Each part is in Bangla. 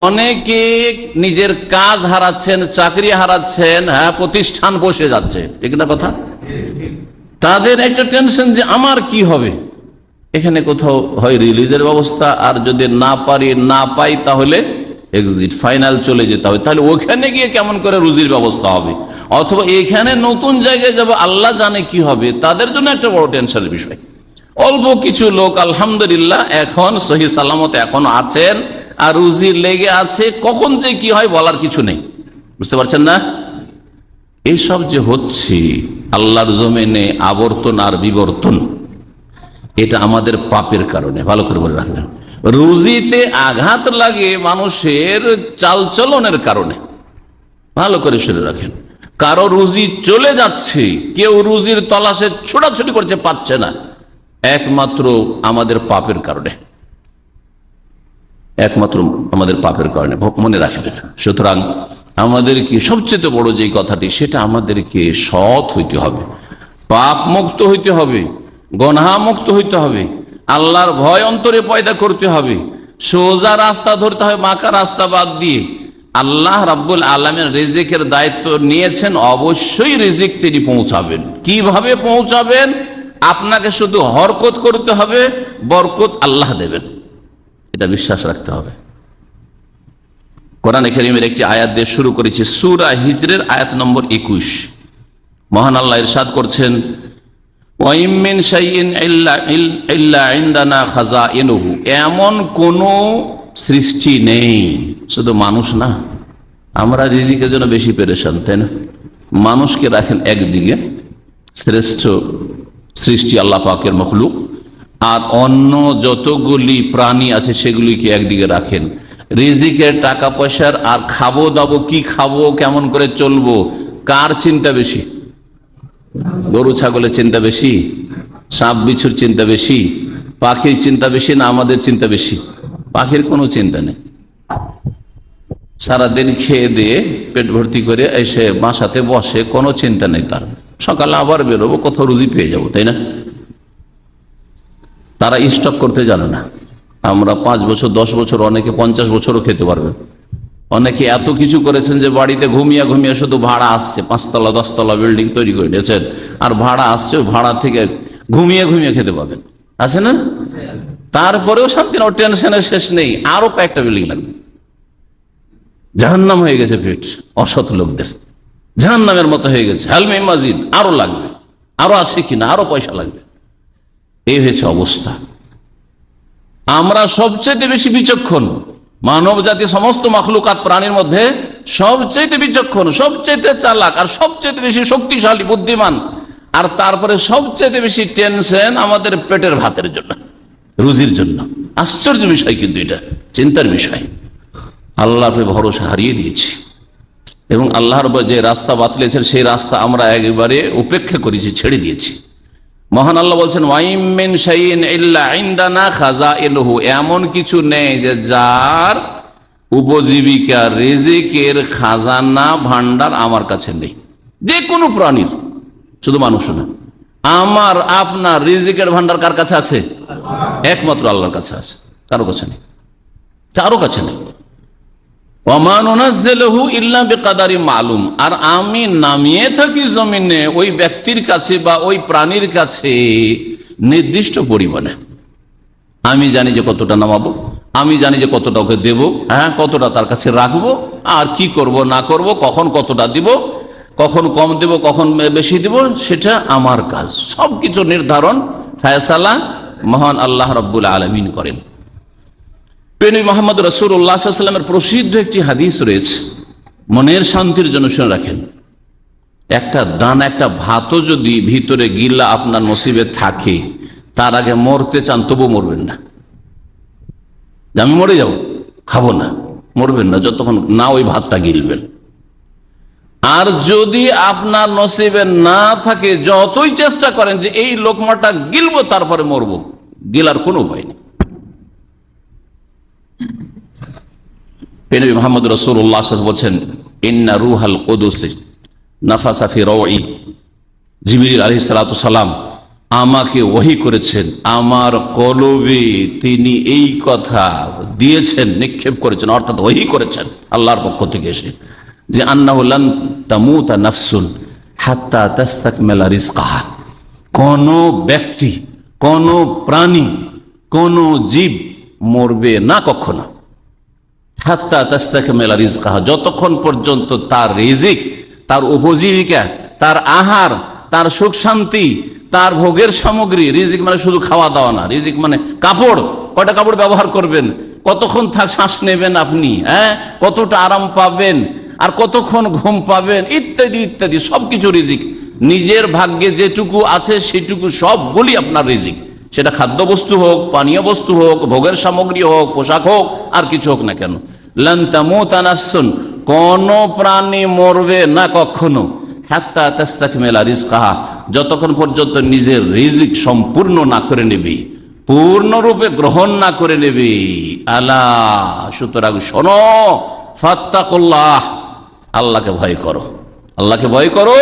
অনেকে নিজের কাজ হারাচ্ছেন, চাকরি হারাচ্ছেন, প্রতিষ্ঠান বসে যাচ্ছে, ঠিক না কথা? তাদের একটা টেনশন যে আমার কি হবে। এখানে কোথাও হয় রিলিজের ব্যবস্থা, আর যদি না পাই তাহলে এক্সিট, ফাইনাল চলে যেতে হবে। তাহলে ওখানে গিয়ে কেমন করে রুজির ব্যবস্থা হবে, অথবা এখানে নতুন জায়গায় যাবো, আল্লাহ জানে কি হবে। তাদের জন্য একটা বড় টেনশনের বিষয়। অল্প কিছু লোক আলহামদুলিল্লাহ এখন সহি সালামত এখন আছেন, আর রুজি লেগে আছে, কখন যে কি হয় বলার কিছু নেই। বুঝতে পারছেন না? এইসব যে হচ্ছে আল্লাহর জমিনে আবর্তন আর বিবর্তন, এটা আমাদের পাপের কারণে। ভালো করে বলে রাখবেন, রুজিতে আঘাত লাগে মানুষের চালচলনের কারণে। ভালো করে শুনে রাখেন, কারো রুজি চলে যাচ্ছে, কেউ রুজির তলাশে ছোটাছুটি করছে, পাচ্ছে না, একমাত্র আমাদের পাপের কারণে, একমাত্র আমাদের পাপের কারণে। মনে রাখবেন। সুতরাং আমাদেরকে সবচেয়ে বড় যে কথাটি, সেটা আমাদেরকে সৎ হইতে হবে, পাপ মুক্ত হইতে হবে, গনহা মুক্ত হইতে হবে, আল্লাহর ভয় অন্তরে পয়দা করতে হবে, সোজা রাস্তা ধরতে হবে, বাঁকা রাস্তা বাদ দিয়ে। আল্লাহ রাব্বুল আলামিন রিজিকের দায়িত্ব নিয়েছেন, অবশ্যই রিজিক তিনি পৌঁছাবেন। কিভাবে পৌঁছাবেন? আপনাকে শুধু হরকত করতে হবে, বরকত আল্লাহ দেবেন, এটা বিশ্বাস রাখতে হবে। কোরআনে কারীমের একটি আয়াত দিয়ে শুরু করেছি, সূরা হিজরের আয়াত নম্বর 21। মহান আল্লাহ ইরশাদ করছেন, ওয়াইম মিন শাইইন ইল্লা ইনদানা খাযাইনুহু, এমন কোন সৃষ্টি নেই, শুধু মানুষ না, আমরা রিজিকের জন্য বেশি পেরেশান, তাই না? মানুষকে রাখেন একদিকে, শ্রেষ্ঠ সৃষ্টি আল্লাহ পাকের মখলুক, আর অন্য যতগুলি প্রাণী আছে সেগুলিকে একদিকে রাখেন। রিজিকের, টাকা পয়সার, আর খাবো দাবো, কি খাবো, কেমন করে চলবো, কার চিন্তা বেশি? গরু ছাগলের চিন্তা বেশি, সাপ বিছুর চিন্তা বেশি, পাখির চিন্তা বেশি, না আমাদের চিন্তা বেশি? পাখির কোনো চিন্তা নেই, সারাদিন খেয়ে দিয়ে পেট ভর্তি করে এসে বাসাতে বসে, কোনো চিন্তা নেই তার। সকালে আবার বেরোবো, কোথাও রুজি পেয়ে যাবো, তাই না? তারা স্টক করতে জানে না। আমরা 5 বছর, 10 বছর, অনেকে 50 বছরও খেতে পারবে। অনেকে এত কিছু করেছেন যে বাড়িতে ঘুমিয়ে ঘুমিয়ে শুধু ভাড়া আসছে, 5 তলা 10 তলা বিল্ডিং তৈরি করে দিয়েছেন, আর ভাড়া আসছে, ভাড়া থেকে ঘুমিয়ে ঘুমিয়ে খেতে পাবেন, আছে না? তারপরেও শান্তি না, টেনশনের শেষ নেই, আরো কয়েকটা বিল্ডিং লাগবে। জাহান্নাম হয়ে গেছে পেট অসৎ লোকদের, জাহান্নামের মতো হয়ে গেছে। হালমে মাজিদ, আরো লাগবে, আরো আছে কিনা, আরো পয়সা লাগবে। এই হয়েছে অবস্থা। আমরা সবচেয়ে বেশি বিচক্ষণ মানব জাতি, সমস্ত মাখলুকাত প্রাণীর মধ্যে সবচেয়ে বিচক্ষণ, সবচেয়ে চালাক, আর সবচেয়ে বেশি শক্তিশালী, বুদ্ধিমান। আর তারপরে সবচেয়ে বেশি টেনশন আমাদের পেটের ভাতের জন্য, রুজির জন্য। আশ্চর্য বিষয়, কিন্তু এটা চিন্তার বিষয়। আল্লাহর ভরসা হারিয়ে দিয়েছি, এবং আল্লাহর যে রাস্তা বাতলেছেন সেই রাস্তা আমরা একেবারে উপেক্ষা করেছি, ছেড়ে দিয়েছি। মহান আল্লাহ বলছেন, ওয়াইম মিন শাইইন ইল্লা ইনদানা খাযাইনুহু, এমন কিছু নেই যে যার উপজীবিকা, রিজিকের খাজানা ভান্ডার আমার কাছে নেই। যে কোনো প্রাণীর, শুধু মানুষ না, আমার আপনার রিজিকের ভান্ডার কার কাছে আছে? একমাত্র আল্লাহর কাছে আছে, কারো কাছে নেই, কারো কাছে নেই। ওয়া নুনাজ্জিলুহু ইল্লা বিকাদারিন মালুম, আর আমি নামিয়ে থাকি জমিনে ওই ব্যক্তির কাছে বা ওই প্রাণীর কাছে নির্দিষ্ট পরিমাণে। আমি জানি যে কতটা নামাবো, আমি জানি যে কতটা ওকে দেবো, কতটা তার কাছে রাখবো, আর কি করব না করব, কখন কতটা দিব, কখন কম দেব, কখন বেশি দিব, সেটা আমার কাজ। সবকিছু নির্ধারণ, ফয়সালা মহান আল্লাহ রাব্বুল আলামিন করেন। নবী মুহাম্মদ রাসূলুল্লাহ সাল্লাল্লাহু আলাইহি ওয়াসাল্লামের প্রসিদ্ধ একটি হাদিস রয়েছে, মনের শান্তির জন্য শুনে রাখেন। একটা দানা, একটা ভাতও যদি ভিতরে গিলা আপনার নসিবে থাকে, তার আগে মরতে চান, তবু মরবেন না। আমি মরে যাব, খাবো না, মরবেন না যতক্ষণ না ওই ভাতটা গিলবেন। আর যদি আপনার নসিবে না থাকে, যতই চেষ্টা করেন যে এই লোকমাটা গিলবো তারপরে মরবো, গিলার কোনো উপায় নেই। নবী মুহাম্মদ রাসূলুল্লাহ সাল্লাল্লাহু আলাইহি ওয়াসাল্লাম বলেন, ইন্না রূহাল কুদুস নাফাসা ফি রাউই, জিবরিল আলাইহিস সালাতু সালাম আমাকে ওহী করেছেন, আমার কলবে তিনি এই কথা দিয়েছেন, নিক্ষেপ করেছেন, অর্থাৎ ওহী করেছেন আল্লাহর পক্ষ থেকে এসে, যে আন্নাহু লান তামুতা নাফসুন হাত্তা তাস্তাকমিলা রিজকাহা, কোন ব্যক্তি, কোন প্রাণী, কোন জীব মরবে না কখনো, হাত্তা তাস্তাকমিলা রিজকাহা, যতক্ষণ পর্যন্ত তার রিজিক, তার উপজীবিকা, তার আহার, তার সুখ শান্তি, তার ভোগের সামগ্রী, রিজিক মানে শুধু খাওয়া দাওয়া না, রিজিক মানে কাপড়, কয়টা কাপড় ব্যবহার করবেন, কতক্ষণ শ্বাস নেবেন আপনি, কতটা আরাম পাবেন, আর কতক্ষণ ঘুম পাবেন, ইত্যাদি ইত্যাদি সবকিছু রিজিক। নিজের ভাগ্যে যেটুকু আছে সেটুকু সবগুলি আপনার রিজিক, সেটা খাদ্য বস্তু হোক, পানীয় বস্তু হোক, ভোগের সামগ্রী হোক, পোশাক হোক, আর কিছু হোক না কেন। লান তামুতা নাফসুন, কোন প্রাণী মরবে না কখনো, হাত্তা তাস্তাকমিলা রিজকাহা, যতক্ষণ পর্যন্ত নিজের রিজিক সম্পূর্ণ না করে নেবে, পূর্ণরূপে গ্রহণ না করে নেবে। আলা, সুতরাং শোনো, ফাত্তাকুল্লাহ, আল্লাহকে ভয় করো, আল্লাহকে ভয় করো।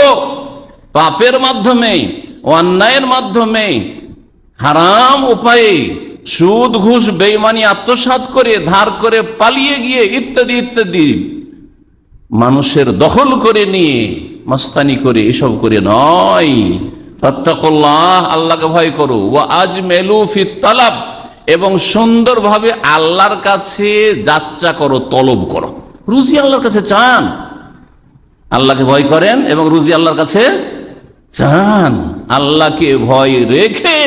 পাপের মাধ্যমে, অন্যায়ের মাধ্যমে, হারাম উপায়ে, সুদ ঘুষ বেঈমানি আত্মসাৎ করে, ধার করে, পালিয়ে গিয়ে, ইত্যাদি ইত্যাদি মানুষের দখল করে নিয়ে, মস্তানি করে, এসব করে নয়। ফাত্তাকুল্লাহ, আল্লাহকে ভয় করো। ওয়া আজমেলু ফিত তালাব, এবং সুন্দরভাবে আল্লাহর কাছে যাচ্চা করো, তলব করো, রুজি আল্লাহর কাছে চান। আল্লাহকে ভয় করেন এবং রুজি আল্লাহর কাছে চান। আল্লাহকে ভয় রেখে,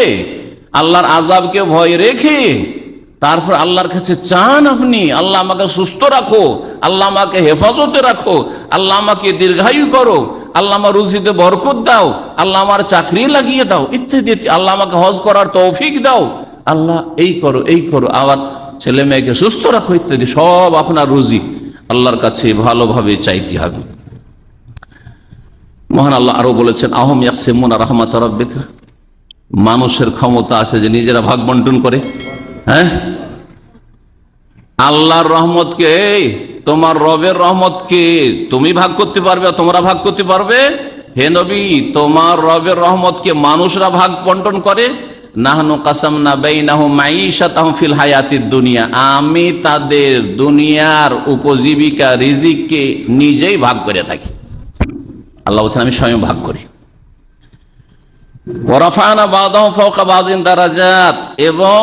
আল্লাহর আযাবকে ভয় রেখে, তারপর আল্লাহর কাছে চান আপনি, আল্লাহ আমাকে সুস্থ রাখো, আল্লাহ আমাকে হেফাজতে রাখো, আল্লাহ আমাকে দীর্ঘায়ু করো, আল্লাহ আমার রুজিতে বরকত দাও, আল্লাহ আমার চাকরি লাগিয়ে দাও, ইত্যাদি, আল্লাহ আমাকে হজ করার তৌফিক দাও, আল্লাহ এই করো, এই করো, আবার ছেলে মেয়েকে সুস্থ রাখো, ইত্যাদি। সব আপনার রুজি আল্লাহর কাছে ভালোভাবে চাইতে হবে। মহান আল্লাহ আরো বলেছেন, আহম ইয়াকসিমুনা রাহমাত রাব্বিকা, মানুষের ক্ষমতা আছে যে নিজেরা ভাগ বন্টন করে। আল্লাহর রহমতকে, তোমার রবের রহমতকে তুমি ভাগ করতে পারবে, তোমরা ভাগ করতে পারবে? হে নবী, তোমার রবের রহমতকে মানুষরা ভাগ বন্টন করে। নাহনু কাসামনা বাইনাহুম মাঈশাতাহুম ফিল হায়াতিদ দুনিয়া, আমি তাদের দুনিয়ার উপজীবিকা, রিজিককে নিজেই ভাগ করে থাকি। আল্লাহ বলছেন আমি স্বয়ং ভাগ করি। ওয়ারাফানা বাদাহুম ফাওকা বাযিন দারাজাত, এবং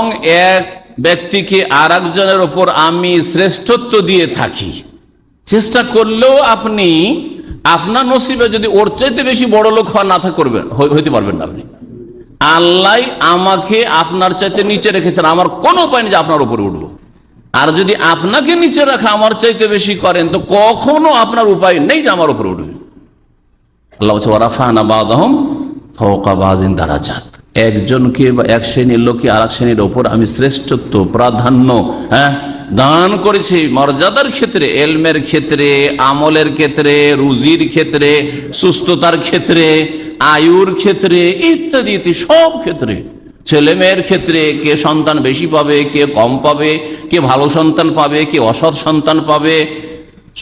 এক ব্যক্তিকে আরেকজনের উপর আমি শ্রেষ্ঠত্ব দিয়ে থাকি। চেষ্টা করলেও আপনি আপনার নসিবে যদি ওর চাইতে বেশি বড় লোক না করবেন, হইতে পারবেন না আপনি। আল্লাহ আমাকে আপনার চাইতে নিচে রেখেছেন, আমার কোনো উপায় নেই যে আপনার উপরে উঠবো। আর যদি আপনাকে নিচে রাখা আমার চাইতে বেশি করেন, তো কখনো আপনার উপায় নেই যে আমার উপরে উঠবে। আল্লাহ বলছে ওয়ারাফানা বাদাহুম ফাওকা বাযিন দারাজাত, একজনকে বা এক শ্রেণীর লোককে আর এক শ্রেণীর ওপর আমি শ্রেষ্ঠত্ব, প্রাধান্য দান করেছি, মর্যাদার ক্ষেত্রে, এলমের ক্ষেত্রে, আমলের ক্ষেত্রে, রুজির ক্ষেত্রে, সুস্থতার ক্ষেত্রে, আয়ুর ক্ষেত্রে, ইত্যাদি সব ক্ষেত্রে। ছেলে মেয়ের ক্ষেত্রে কে সন্তান বেশি পাবে, কে কম পাবে, কে ভালো সন্তান পাবে, কে অসৎ সন্তান পাবে,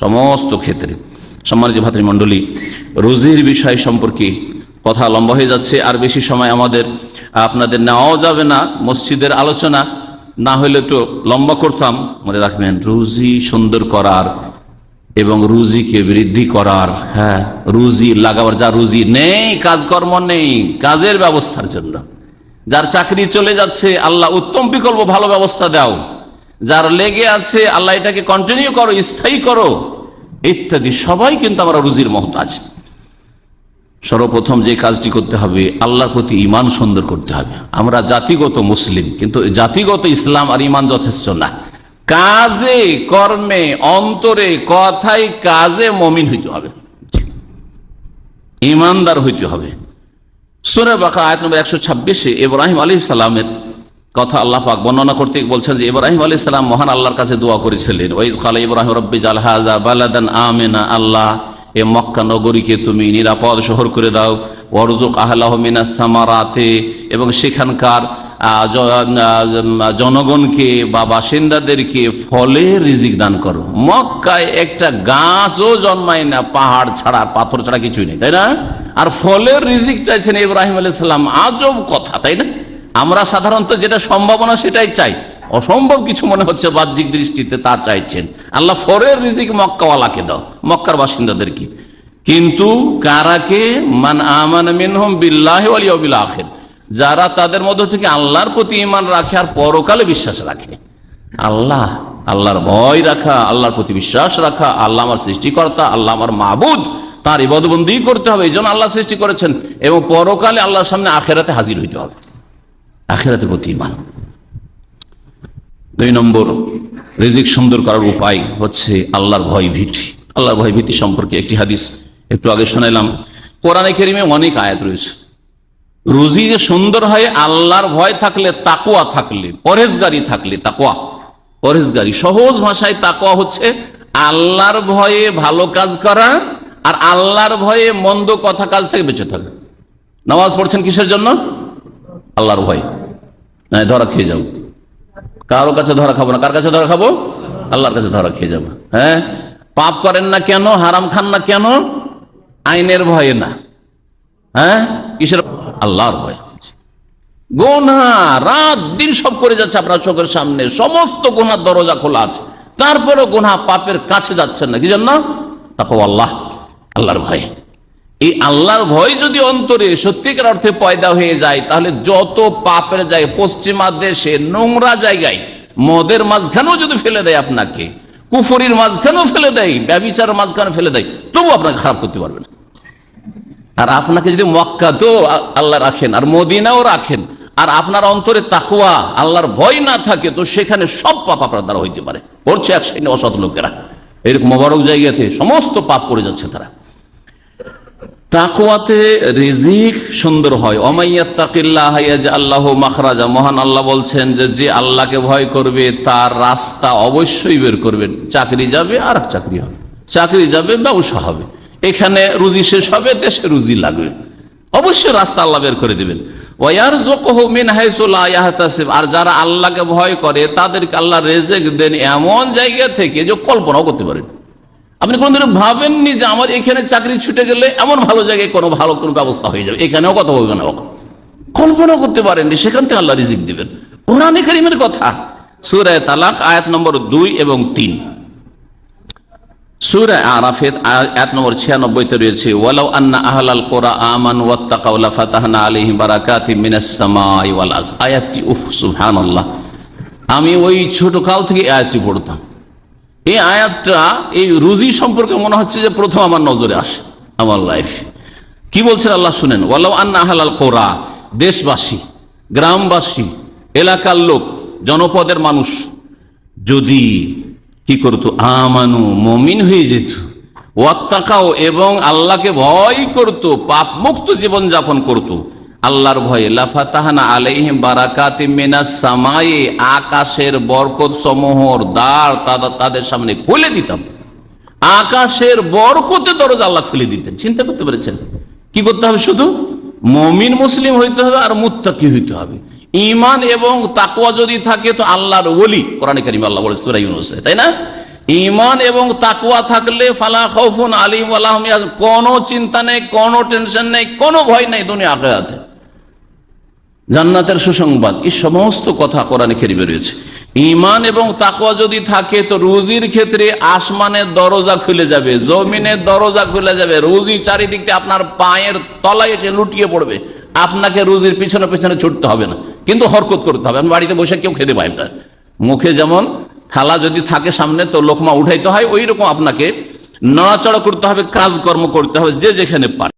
সমস্ত ক্ষেত্রে। সম্মানিত ভাতৃমণ্ডলী, রুজির বিষয় সম্পর্কে কথা লম্বা হয়ে যাচ্ছে, আর বেশি সময় আমাদের আপনাদের নেওয়াও যাবে না। মসজিদের আলোচনা না হলে তো লম্বা করতাম। মনে রাখবেন, রুজি সুন্দর করার এবং রুজিকে বৃদ্ধি করার, রুজি লাগাবার, যা রুজি নেই, কাজকর্ম নেই, কাজের ব্যবস্থার জন্য, যার চাকরি চলে যাচ্ছে, আল্লাহ উত্তম বিকল্প ভালো ব্যবস্থা দাও, যার লেগে আছে, আল্লাহ এটাকে কন্টিনিউ করো, স্থায়ী করো, ইত্যাদি। সবাই কিন্তু আমরা রুজির মহতাজ। সর্বপ্রথম যে কাজটি করতে হবে, আল্লাহর প্রতি ঈমান সুন্দর করতে হবে। আমরা জাতিগত মুসলিম, কিন্তু জাতিগত ইসলাম আর ঈমান যথেষ্ট না। কাজে, কর্মে, অন্তরে, কথায়, কাজে মুমিন হইতে হবে, ঈমানদার হইতে হবে। সূরা বাকারা আয়াত নম্বর 126-এ ইব্রাহিম আলাইহিস সালামের কথা আল্লাহ পাক বর্ণনা করতে বলছেন যে ইব্রাহিম আলাইহিস সালাম মহান আল্লাহর কাছে দোয়া করেছিলেন, ওয়াইজ ক্বালা ইব্রাহিম রব্বি জাল হাযা বালাদান আমিনা, আল্লাহ এ মক্কা নগরীকে তুমি নিরাপদ শহর করে দাও, ওয়ারযুক আহলাহু মিনাস সামারাতি, এবং সেখানকার জনগণকে বা বাসিন্দাদেরকে ফলের রিজিক দান করো। মক্কায় একটা গাছও জন্মায় না, পাহাড় ছাড়া, পাথর ছাড়া কিছুই নেই, তাই না? আর ফলের রিজিক চাইছেন ইব্রাহিম আলাইহিস সালাম। আজব কথা, তাই না? আমরা সাধারণত যেটা সম্ভাবনা সেটাই চাই, অসম্ভব কিছু মনে হচ্ছে বাহ্যিক দৃষ্টিতে, তা চাইছেন। আল্লাহ ফলের রিজিক মক্কাওয়ালাকে দাও, মক্কার বাসিন্দাদেরকে। কিন্তু কারাকে? মান আমানা মিনহুম বিল্লাহি ওয়াল ইয়াউমিল আখির, যারা তাদের মধ্য থেকে আল্লাহর প্রতি ঈমান রাখে আর পরকালে বিশ্বাস রাখে। আল্লাহর ভয় রাখা, আল্লাহর প্রতি বিশ্বাস রাখা, আল্লাহ আমার সৃষ্টিকর্তা, আল্লাহ আমার মাবুদ, তার ইবাদতবন্দি করতে হবে, এই জন্য আল্লাহ সৃষ্টি করেছেন, এবং পরকালে আল্লাহর সামনে আখিরাতে হাজির হইতে হবে, আখিরাতের প্রতি ঈমান। 2 নম্বর রিজিক সুন্দর করার উপায় হচ্ছে আল্লাহর ভয় ভীতি। আল্লাহর ভয় ভীতি সম্পর্কে একটি হাদিস একটু আগে শোনাইলাম। কোরআনে কারিমে অনেক আয়াত রয়েছে। রুজি যে সুন্দর হয় আল্লাহর ভয় থাকলে, তাকওয়া থাকলে, পরহেজগারি থাকলে। তাকওয়া পরহেজগারি, সহজ ভাষায় তাকওয়া হচ্ছে আল্লাহর ভয়ে ভালো কাজ করা আর আল্লাহর ভয়ে মন্দ কথা কাজ থেকে বেঁচে থাকা। নামাজ পড়ছেন কিসের জন্য? আল্লাহর ভয়। ধরা খেয়ে যাবো, কারো কাছে ধরা খাবো না। কার কাছে ধরা খাবো? আল্লাহর কাছে ধরা খেয়ে যাবো। হ্যাঁ, পাপ করেন না কেন, হারাম খান না কেন? আইনের ভয়ে না। হ্যাঁ, কিসের? আল্লাহর ভয়। গুনাহ রাত দিন সব করে যাচ্ছে আপনার চোখের সামনে, সমস্ত গুনার দরজা খোলা আছে, তারপরে গুনাহ পাপের কাছে যাচ্ছেন না। কি জন্য? তাকওয়া, আল্লাহর ভয়। এই আল্লাহর ভয় যদি অন্তরে সত্যিকার অর্থে পয়দা হয়ে যায়, তাহলে যত পাপের যায়, পশ্চিমা দেশে নোংরা জায়গায়, মদের মাঝখানেও যদি ফেলে দেয় আপনাকে, কুফরির মাঝখানেও ফেলে দেয়, ব্যভিচারের মাঝখানে ফেলে দেয়, তবু আপনাকে খারাপ করতে পারবে না। আর আপনাকে যদি মক্কাতেও আল্লাহ রাখেন আর মদিনাও রাখেন, আর আপনার অন্তরে তাকওয়া, আল্লাহর ভয় না থাকে, তো সেখানে সব পাপ আপনার দ্বারা হইতে পারে। করছে এক শ্রেণী অসৎ লোকেরা, এরকম মোবারক জায়গাতে সমস্ত পাপ করে যাচ্ছে তারা। তাকওয়াতে রিজিক সুন্দর হয়। ওমাইয়াত্তাকিল্লাহ ইয়াজআল লাহু মাখরাজা, মহান আল্লাহ বলছেন যে আল্লাহকে ভয় করবে তার রাস্তা অবশ্যই বের করবেন। চাকরি যাবে আর চাকরি হবে, চাকরি যাবে ব্যবসা হবে, এখানে রুজি শেষ হবে, দেশে রুজি লাগবে, অবশ্যই রাস্তা আল্লাহ বের করে দিবেন। ওয়ারযুকুহু মিন হাইসু লা ইয়াহতাসিব, আর যারা আল্লাহকে ভয় করে তাদেরকে আল্লাহ রিজিক দেন এমন জায়গা থেকে যে কল্পনাও করতে পারেন। আপনি কোনদিন ভাবেননি যে আমার এখানে চাকরি ছুটে গেলে এমন ভালো জায়গায় কোনো ভালো কোনো ব্যবস্থা হয়ে যাবে, এখানেও কথা বলবে না, কল্পনা করতে পারেননি, সেখান থেকে আল্লাহ রিজিক দিবেন। কোরআনে কারীমের কথা, সূরা তালাক আয়াত নম্বর 2 এবং 3, সূরা আরাফের আয়াত নম্বর 96 রয়েছে, ওয়ালাউ আন্না আহলাল কুরা আমানু ওয়াত্তাকাউ লাফাতাহনা আলাইহিম বারাকাতিম মিনাস সামাই ওয়াল আরদ। আয়াতটি সুবহানাল্লাহ, আমি ওই ছোট কাল থেকে আয়াতটি পড়তাম। এই আয়াতটা এই রুজি সম্পর্কে মনে হচ্ছে যে প্রথম আমার নজরে আসে আমার লাইফ। কি বলছেন আল্লাহ শুনেন, ওয়ালাউ আন্না আহলাল কুরা, দেশবাসী, গ্রামবাসী, এলাকার লোক, জনপদের মানুষ যদি কি করতো, আমানু, মুমিন হয়ে যেত, ওয়াত্তাকাও, এবং আল্লাহকে ভয় করত, পাপ মুক্ত জীবন যাপন করত, আল্লাহর ভয়ে, লাফাতাহনা আলাইহিম বারাকাতিম মিনাস সামাই, আকাশের বরকত সমূহর দ্বার তাদের সামনে খুলে দিতাম। আকাশের বরকতের দরজা আল্লাহ খুলে দিতেন। চিন্তা করতে পেরেছেন? কি করতে হবে? শুধু মুমিন মুসলিম হইতে হবে আর মুত্তাকি হইতে হবে। ঈমান এবং তাকওয়া যদি থাকে তো আল্লাহর ওলি। কোরআনে কারীমে আল্লাহ বলে সূরা ইউনূসে, তাই না? ঈমান এবং তাকওয়া থাকলে ফালা খাউফুন আলাইহিম ওয়া লাহুম ইয়াহজানুন, কোনো চিন্তা নেই, কোনো টেনশন নেই, কোনো ভয় নেই দুনিয়া আখিরাতে। জান্নাতের সুসংবাদ, এই সমস্ত কথা কোরআনে কারীমে রয়েছে। ঈমান এবং তাকওয়া যদি থাকে তো রুজির ক্ষেত্রে আসমানের দরজা খুলে যাবে, জমিনের দরজা খুলে যাবে, রুজি চারিদিক থেকে আপনার পায়ের তলায় এসে লুটিয়ে পড়বে। আপনাকে রুজির পিছনে পিছনে ছুটতে হবে না, কিন্তু হরকত করতে হবে। বাড়িতে বসে কেউ খেতে পায় না, মুখে যেমন থালা যদি থাকে সামনে তো লোকমা উঠাইতে হয়, ওই রকম আপনাকে নড়াচড়া করতে হবে, কাজকর্ম করতে হবে, যে যেখানে পারে।